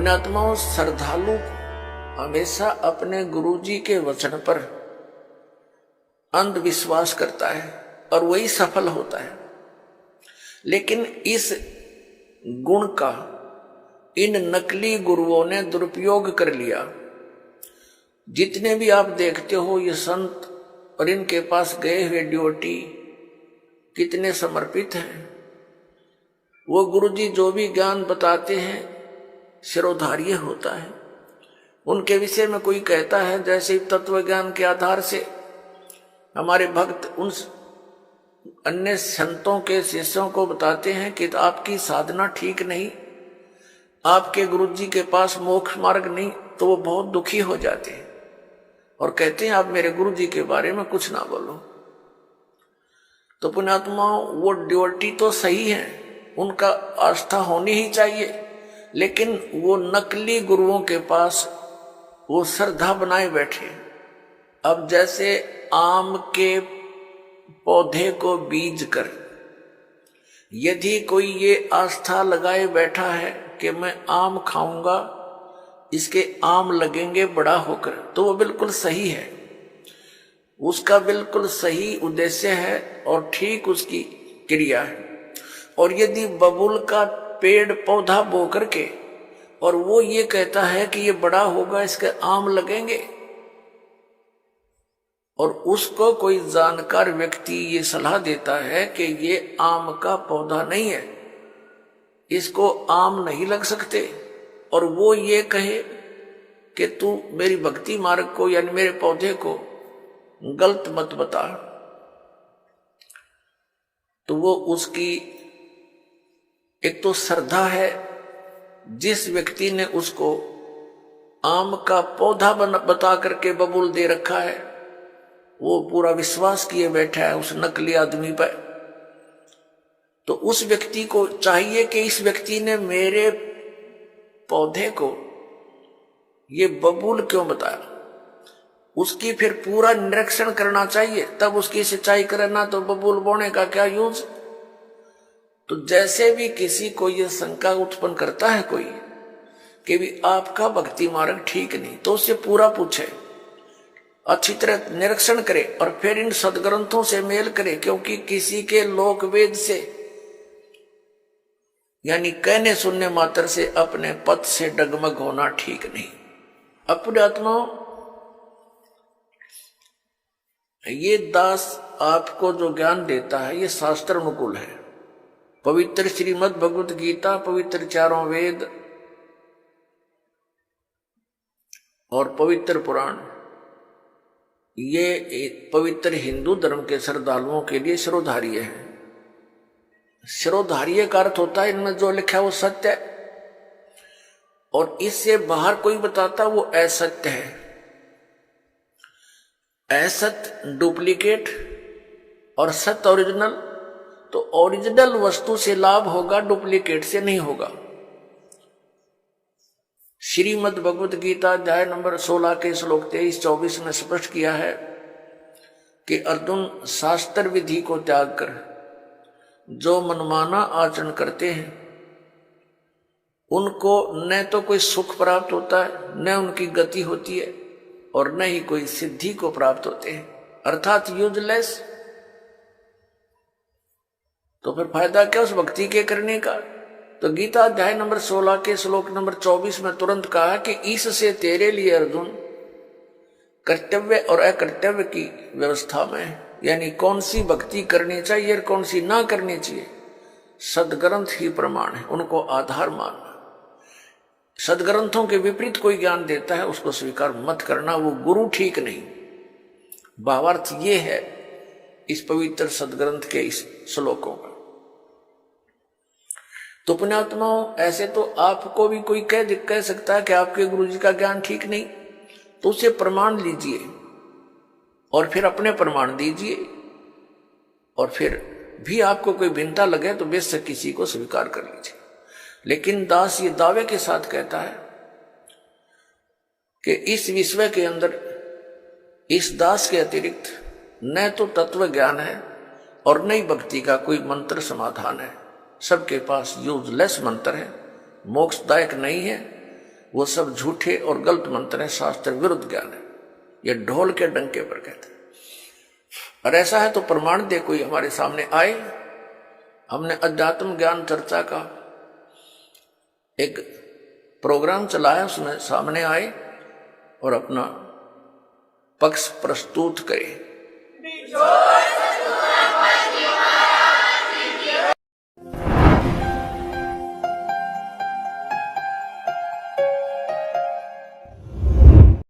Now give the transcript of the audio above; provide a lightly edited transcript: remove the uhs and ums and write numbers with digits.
पुण्यात्माओं, श्रद्धालु हमेशा अपने गुरुजी के वचन पर अंधविश्वास करता है और वही सफल होता है। लेकिन इस गुण का इन नकली गुरुओं ने दुरुपयोग कर लिया। जितने भी आप देखते हो ये संत और इनके पास गए हुए ड्योटी कितने समर्पित हैं। वो गुरुजी जो भी ज्ञान बताते हैं शिरोधार्य होता है। उनके विषय में कोई कहता है जैसे तत्व ज्ञान के आधार से हमारे भक्त उन अन्य संतों के शिष्यों को बताते हैं कि आपकी साधना ठीक नहीं, आपके गुरुजी के पास मोक्ष मार्ग नहीं, तो वो बहुत दुखी हो जाते हैं और कहते हैं आप मेरे गुरुजी के बारे में कुछ ना बोलो। तो पुण्यात्माओं, वो ड्योटी तो सही है, उनका आस्था होनी ही चाहिए, लेकिन वो नकली गुरुओं के पास वो श्रद्धा बनाए बैठे। अब जैसे आम के पौधे को बीज कर यदि कोई ये आस्था लगाए बैठा है कि मैं आम खाऊंगा, इसके आम लगेंगे बड़ा होकर, तो वो बिल्कुल सही है, उसका बिल्कुल सही उद्देश्य है और ठीक उसकी क्रिया है। और यदि बबूल का पेड़ पौधा बो करके और वो ये कहता है कि ये बड़ा होगा, इसके आम लगेंगे, और उसको कोई जानकार व्यक्ति ये सलाह देता है कि ये आम का पौधा नहीं है, इसको आम नहीं लग सकते, और वो ये कहे कि तू मेरी भक्ति मार्ग को यानी मेरे पौधे को गलत मत बता, तो वो उसकी एक तो श्रद्धा है। जिस व्यक्ति ने उसको आम का पौधा बता करके बबूल दे रखा है, वो पूरा विश्वास किए बैठा है उस नकली आदमी पर। तो उस व्यक्ति को चाहिए कि इस व्यक्ति ने मेरे पौधे को ये बबूल क्यों बताया, उसकी फिर पूरा निरीक्षण करना चाहिए, तब उसकी सिंचाई करना, तो बबूल बोने का क्या यूज। तो जैसे भी किसी को ये शंका उत्पन्न करता है कोई कि भी आपका भक्ति मार्ग ठीक नहीं, तो उससे पूरा पूछे, अच्छी तरह निरीक्षण करे और फिर इन सदग्रंथों से मेल करे, क्योंकि किसी के लोक वेद से यानी कहने सुनने मात्र से अपने पद से डगमग होना ठीक नहीं। अपने आत्माओं, ये दास आपको जो ज्ञान देता है ये शास्त्र अनुकूल है। पवित्र श्रीमद् भगवत गीता, पवित्र चारों वेद और पवित्र पुराण, ये पवित्र हिंदू धर्म के श्रद्धालुओं के लिए शिरोधार्य है। शिरोधार्य का अर्थ होता है इनमें जो लिखा है वो सत्य है, और इससे बाहर कोई बताता वो असत्य है। असत्य डुप्लीकेट और सत्य ओरिजिनल। तो ओरिजिनल वस्तु से लाभ होगा, डुप्लीकेट से नहीं होगा। श्रीमद् भगवत गीता अध्याय नंबर 16 के श्लोक 23-24 में स्पष्ट किया है कि अर्जुन, शास्त्र विधि को त्याग कर जो मनमाना आचरण करते हैं उनको न तो कोई सुख प्राप्त होता है, न उनकी गति होती है, और न ही कोई सिद्धि को प्राप्त होते हैं, अर्थात यूजलेस। तो फिर फायदा क्या उस भक्ति के करने का। तो गीता अध्याय नंबर 16 के श्लोक नंबर 24 में तुरंत कहा कि इससे तेरे लिए अर्जुन कर्तव्य और अकर्तव्य की व्यवस्था में, यानी कौन सी भक्ति करनी चाहिए और कौन सी ना करनी चाहिए, सदग्रंथ ही प्रमाण है, उनको आधार मानना। सदग्रंथों के विपरीत कोई ज्ञान देता है उसको स्वीकार मत करना, वो गुरु ठीक नहीं। भावार्थ ये है इस पवित्र सदग्रंथ के इस श्लोकों का। तो पुण्यात्माओं, ऐसे तो आपको भी कोई कह सकता है कि आपके गुरुजी का ज्ञान ठीक नहीं, तो उसे प्रमाण लीजिए और फिर अपने प्रमाण दीजिए, और फिर भी आपको कोई भिन्नता लगे तो बेशक किसी को स्वीकार कर लीजिए। लेकिन दास ये दावे के साथ कहता है कि इस विश्व के अंदर इस दास के अतिरिक्त न तो तत्व ज्ञान है और न ही भक्ति का कोई मंत्र समाधान है। सबके पास यूजलेस मंत्र है, मोक्षदायक नहीं है, वो सब झूठे और गलत मंत्र हैं, शास्त्र विरुद्ध ज्ञान है। ये ढोल के डंके पर कहते हैं। और ऐसा है तो प्रमाण दे, कोई हमारे सामने आए। हमने अध्यात्म ज्ञान चर्चा का एक प्रोग्राम चलाया, उसमें सामने आए और अपना पक्ष प्रस्तुत करे।